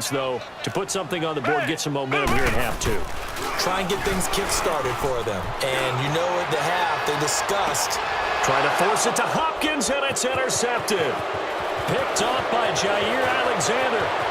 offense, though, to put something on the board, get some momentum here in half two. Try and get things kick-started for them. And you know at the half, they discussed. Try to force it to Hopkins, and it's intercepted. Picked off by Jair Alexander.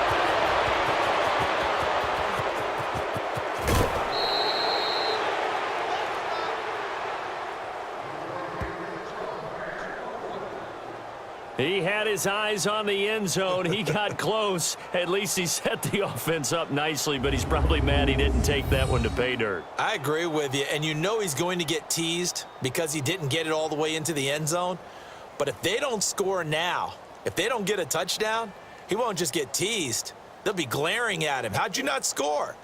He had his eyes on the end zone. He got close. At least he set the offense up nicely, but he's probably mad he didn't take that one to pay dirt. I agree with you, and you know he's going to get teased because he didn't get it all the way into the end zone. But if they don't score now, if they don't get a touchdown, he won't just get teased. They'll be glaring at him. How'd you not score?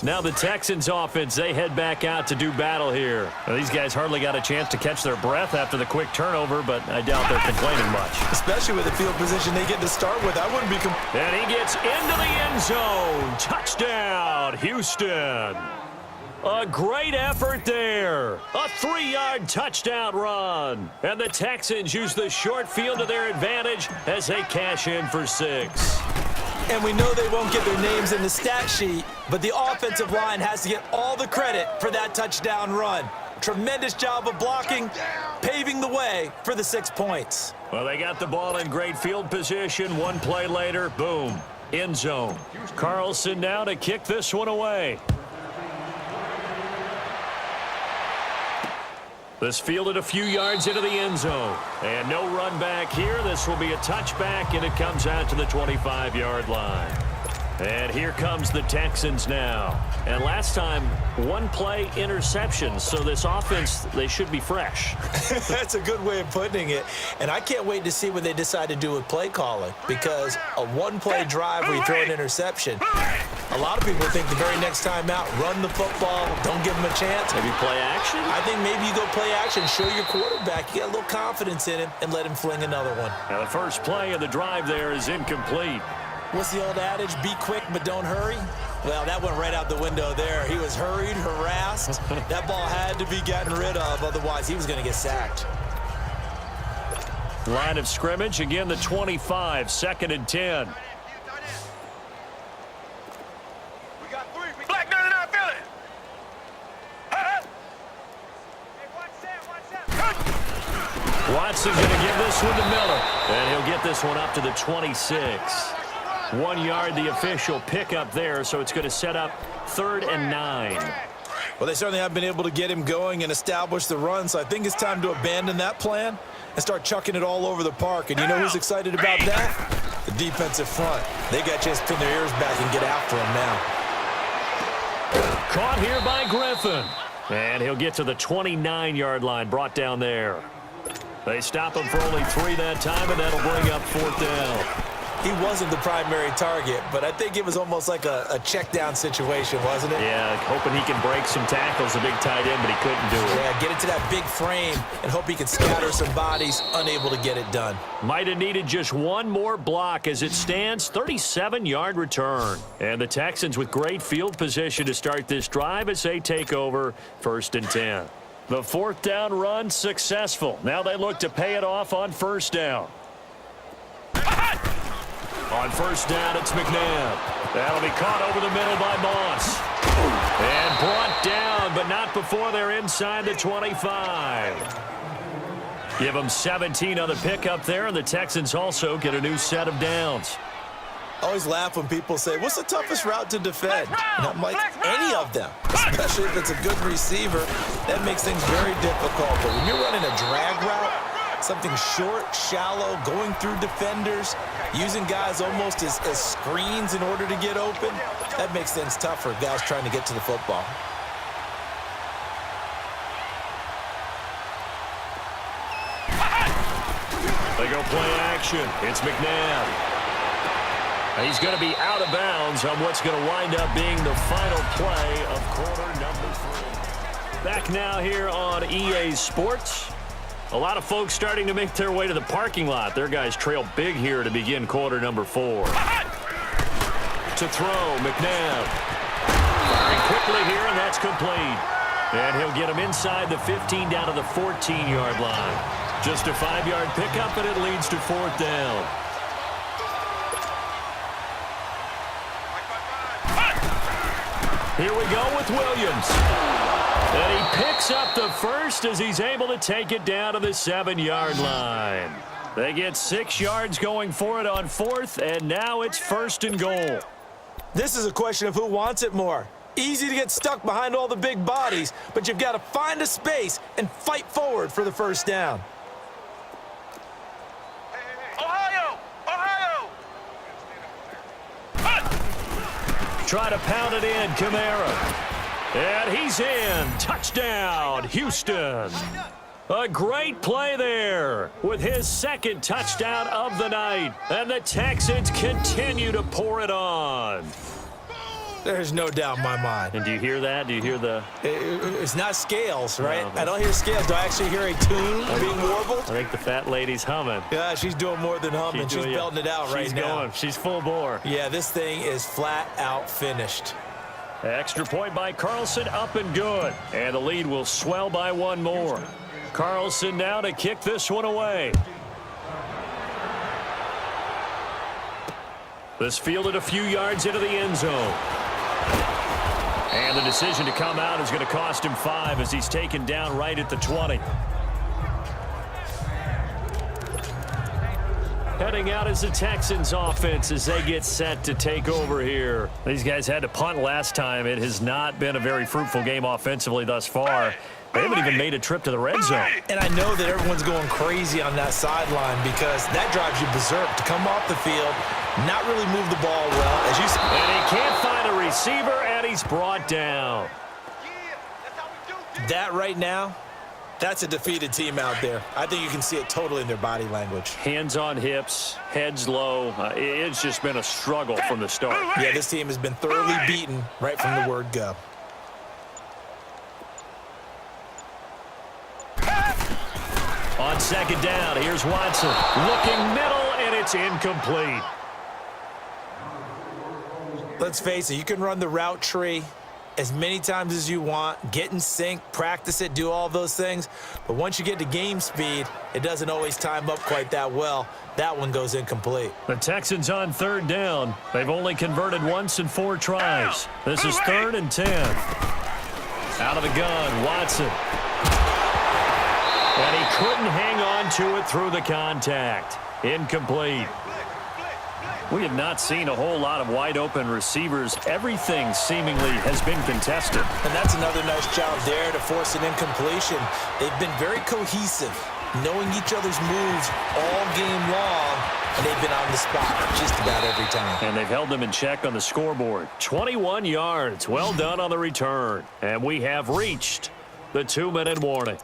Now the Texans offense, they head back out to do battle here. Now, these guys hardly got a chance to catch their breath after the quick turnover, but I doubt they're complaining much. Especially with the field position they get to start with. I wouldn't be And he gets into the end zone. Touchdown, Houston. A great effort there. A 3-yard touchdown run. And the Texans use the short field to their advantage as they cash in for 6. And we know they won't get their names in the stat sheet, but the offensive line has to get all the credit for that touchdown run. Tremendous job of blocking, paving the way for the 6 points. Well, they got the ball in great field position. One play later, boom, end zone. Carlson now to kick this one away. This fielded a few yards into the end zone. And no run back here. This will be a touchback, and it comes out to the 25-yard line. And here comes the Texans now. And last time, one play interception. So this offense, they should be fresh. That's a good way of putting it. And I can't wait to see what they decide to do with play calling. Because a one-play drive where you throw an interception, a lot of people think the very next time out, run the football, don't give them a chance. Maybe play action? I think maybe you go play action, show your quarterback. You got a little confidence in him, and let him fling another one. Now the first play of the drive there is incomplete. What's the old adage? Be quick, but don't hurry? Well, that went right out the window there. He was hurried, harassed. That ball had to be gotten rid of, otherwise he was going to get sacked. Line of scrimmage, again the 25, 2nd and 10. Watson's going to give this one to Miller, and he'll get this one up to the 26. 1 yard, the official pickup there, so it's going to set up 3rd and 9. Well, they certainly have been able to get him going and establish the run, so I think it's time to abandon that plan and start chucking it all over the park. And you know who's excited about that? The defensive front. They got a chance to pin their ears back and get after him now. Caught here by Griffin, and he'll get to the 29-yard line, brought down there. They stop him for only 3 that time, and that'll bring up 4th down. He wasn't the primary target, but I think it was almost like a check-down situation, wasn't it? Yeah, hoping he can break some tackles, a big tight end, but he couldn't do it. Yeah, get it to that big frame and hope he can scatter some bodies, unable to get it done. Might have needed just one more block. As it stands, 37-yard return. And the Texans with great field position to start this drive as they take over 1st and 10. The 4th down run successful. Now they look to pay it off on 1st down. On 1st down, it's McNabb. That'll be caught over the middle by Moss. And brought down, but not before they're inside the 25. Give them 17 on the pickup there, and the Texans also get a new set of downs. I always laugh when people say, what's the toughest route to defend? And I'm like, any of them, especially if it's a good receiver. That makes things very difficult. But when you're running a drag route, something short, shallow, going through defenders, using guys almost as screens in order to get open, that makes things tough for guys trying to get to the football. They go play action. It's McNabb. He's going to be out of bounds on what's going to wind up being the final play of quarter number 3. Back now here on EA Sports. A lot of folks starting to make their way to the parking lot. Their guys trail big here to begin quarter number 4. To throw, McNabb. Firing quickly here, and that's complete. And he'll get him inside the 15 down to the 14-yard line. Just a 5-yard pickup, and it leads to 4th down. Here we go with Williams. And he picks up the first as he's able to take it down to the 7-yard line. They get 6 yards going for it on 4th, and now it's 1st and goal. This is a question of who wants it more. Easy to get stuck behind all the big bodies, but you've got to find a space and fight forward for the 1st down. Try to pound it in, Kamara. And he's in. Touchdown, Houston. A great play there with his 2nd touchdown of the night. And the Texans continue to pour it on. There's no doubt in my mind. And do you hear that? Do you hear the... It's not scales, right? No, I don't hear scales. Do I actually hear a tune being warbled? I think the fat lady's humming. Yeah, she's doing more than humming. She's belting it out right now. She's going. She's full bore. Yeah, this thing is flat out finished. Extra point by Carlson, up and good. And the lead will swell by 1 more. Carlson now to kick this one away. This fielded a few yards into the end zone. And the decision to come out is going to cost him 5 as he's taken down right at the 20. Heading out is the Texans offense as they get set to take over here. These guys had to punt last time. It has not been a very fruitful game offensively thus far. They haven't even made a trip to the red zone. And I know that everyone's going crazy on that sideline because that drives you berserk to come off the field, not really move the ball well, as you said. And he can't find a receiver, and he's brought down. That right now, that's a defeated team out there. I think you can see it totally in their body language. Hands on hips, heads low. It's just been a struggle from the start. Yeah, this team has been thoroughly beaten right from the word go. On 2nd down, here's Watson. Looking middle, and it's incomplete. Let's face it, you can run the route tree as many times as you want, get in sync, practice it, do all those things. But once you get to game speed, it doesn't always time up quite that well. That one goes incomplete. The Texans on 3rd down. They've only converted once in 4 tries. This is 3rd and 10. Out of the gun, Watson. And he couldn't hang on to it through the contact. Incomplete. We have not seen a whole lot of wide-open receivers. Everything seemingly has been contested. And that's another nice job there to force an incompletion. They've been very cohesive, knowing each other's moves all game long, and they've been on the spot just about every time. And they've held them in check on the scoreboard. 21 yards. Well done on the return. And we have reached the 2-minute warning.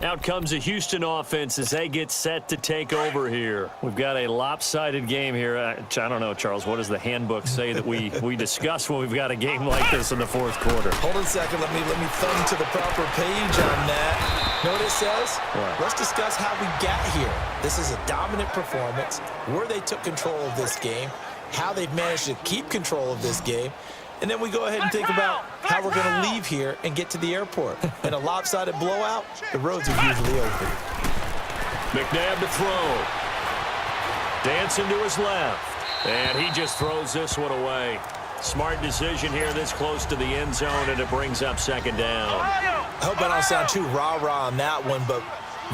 Out comes the Houston offense as they get set to take over here. We've got a lopsided game here. I don't know, Charles, what does the handbook say that we discuss when we've got a game like this in the 4th quarter? Hold on a second. Let me thumb to the proper page on that. Know what it says? What? Let's discuss how we got here. This is a dominant performance, where they took control of this game, how they've managed to keep control of this game, and then we go ahead and think about how we're going to leave here and get to the airport. In a lopsided blowout, the roads are usually open. McNabb to throw. Dancing to his left. And he just throws this one away. Smart decision here this close to the end zone, and it brings up 2nd down. I hope I don't sound too rah-rah on that one, but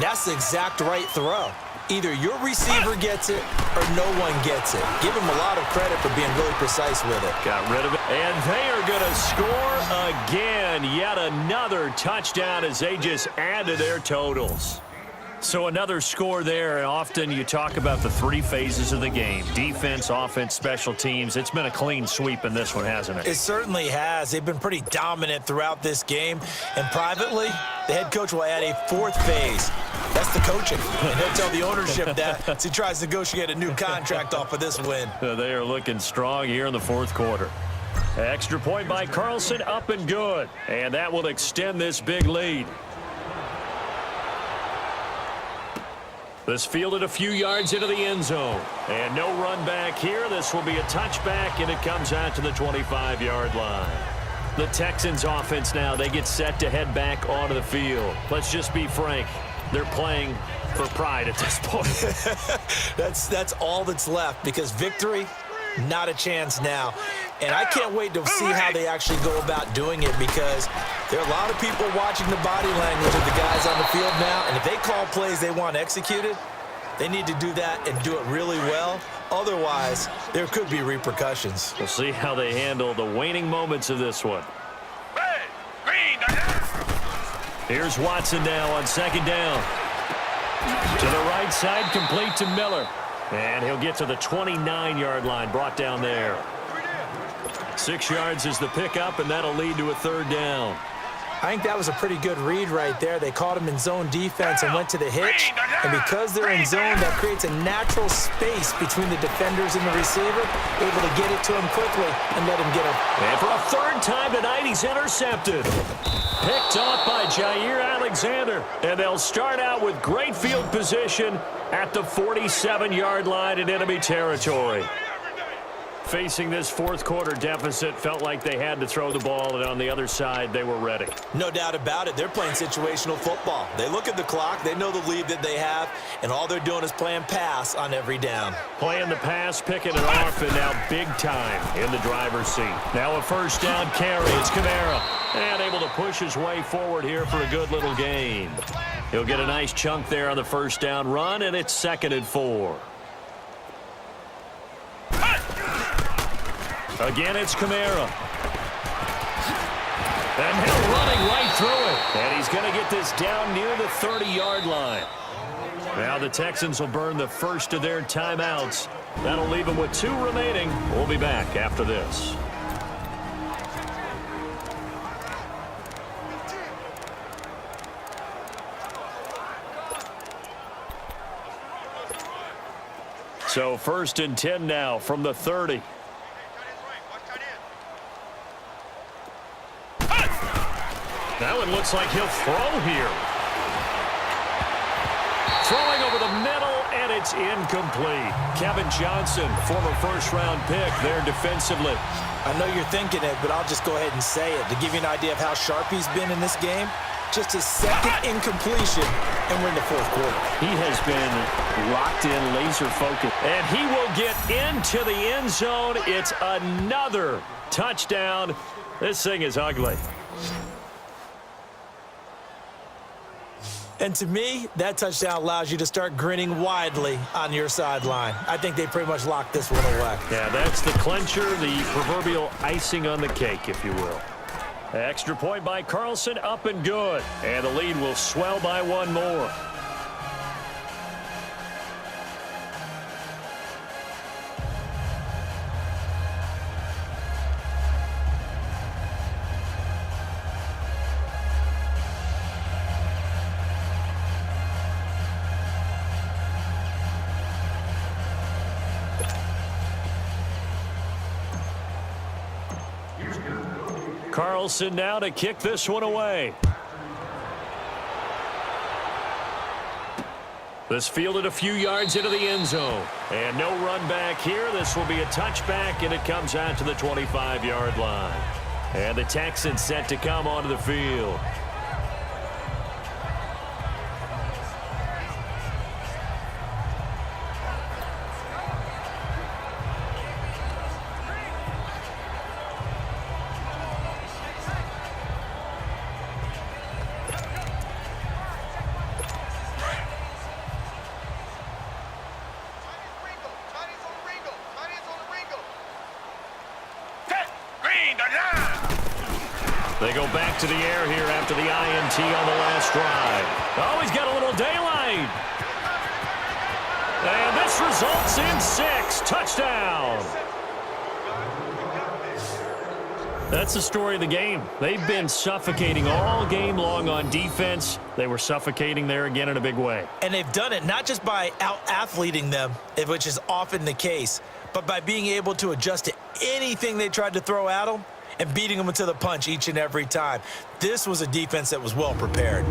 that's the exact right throw. Either your receiver gets it or no one gets it. Give him a lot of credit for being really precise with it. Got rid of it. And they are going to score again. Yet another touchdown as they just add to their totals. So another score there. And often you talk about the 3 phases of the game. Defense, offense, special teams. It's been a clean sweep in this one, hasn't it? It certainly has. They've been pretty dominant throughout this game. And privately, the head coach will add a 4th phase. That's the coaching. And he'll tell the ownership that as he tries to negotiate a new contract off of this win. They are looking strong here in the 4th quarter. Extra point by Carlson, up and good. And that will extend this big lead. This fielded a few yards into the end zone. And no run back here. This will be a touchback, and it comes out to the 25-yard line. The Texans offense now, they get set to head back onto the field. Let's just be frank. They're playing for pride at this point. That's all that's left, because victory, not a chance now. And I can't wait to see how they actually go about doing it, because there are a lot of people watching the body language of the guys on the field now, and if they call plays they want executed, they need to do that and do it really well. Otherwise, there could be repercussions. We'll see how they handle the waning moments of this one. Here's Watson now on second down. To the right side, complete to Miller. And he'll get to the 29-yard line, brought down there. 6 yards is the pickup, and that'll lead to a third down. I think that was a pretty good read right there. They caught him in zone defense and went to the hitch. And because they're in zone, that creates a natural space between the defenders and the receiver, able to get it to him quickly and let him get him. And for a third time tonight, he's intercepted. Picked off by Jair Alexander. And they'll start out with great field position at the 47-yard line in enemy territory. Facing this fourth quarter deficit, felt like they had to throw the ball, and on the other side, they were ready. No doubt about it. They're playing situational football. They look at the clock, they know the lead that they have, and all they're doing is playing pass on every down. Playing the pass, picking it off, and now big time in the driver's seat. Now a first down carry. It's Kamara. And able to push his way forward here for a good little gain. He'll get a nice chunk there on the first down run, and it's 2nd and 4. Again, it's Kamara. And he'll running right through it. And he's going to get this down near the 30-yard line. Now the Texans will burn the first of their timeouts. That'll leave them with 2 remaining. We'll be back after this. So 1st and 10 now from the 30. That one looks like he'll throw here. Throwing over the middle, and it's incomplete. Kevin Johnson, former first-round pick there defensively. I know you're thinking it, but I'll just go ahead and say it. To give you an idea of how sharp he's been in this game, just his 2nd incompletion, and we're in the 4th quarter. He has been locked in, laser-focused. And he will get into the end zone. It's another touchdown. This thing is ugly. And to me, that touchdown allows you to start grinning widely on your sideline. I think they pretty much locked this one away. Yeah, that's the clincher, the proverbial icing on the cake, if you will. Extra point by Carlson, up and good. And the lead will swell by 1 more. Carlson now to kick this one away. This fielded a few yards into the end zone. And no run back here. This will be a touchback, and it comes out to the 25-yard line. And the Texans set to come onto the field. They go back to the air here after the INT on the last drive. Oh, he's got a little daylight. And this results in 6. Touchdown. That's the story of the game. They've been suffocating all game long on defense. They were suffocating there again in a big way. And they've done it not just by out-athleting them, which is often the case, but by being able to adjust to anything they tried to throw at them and beating them to the punch each and every time. This was a defense that was well prepared.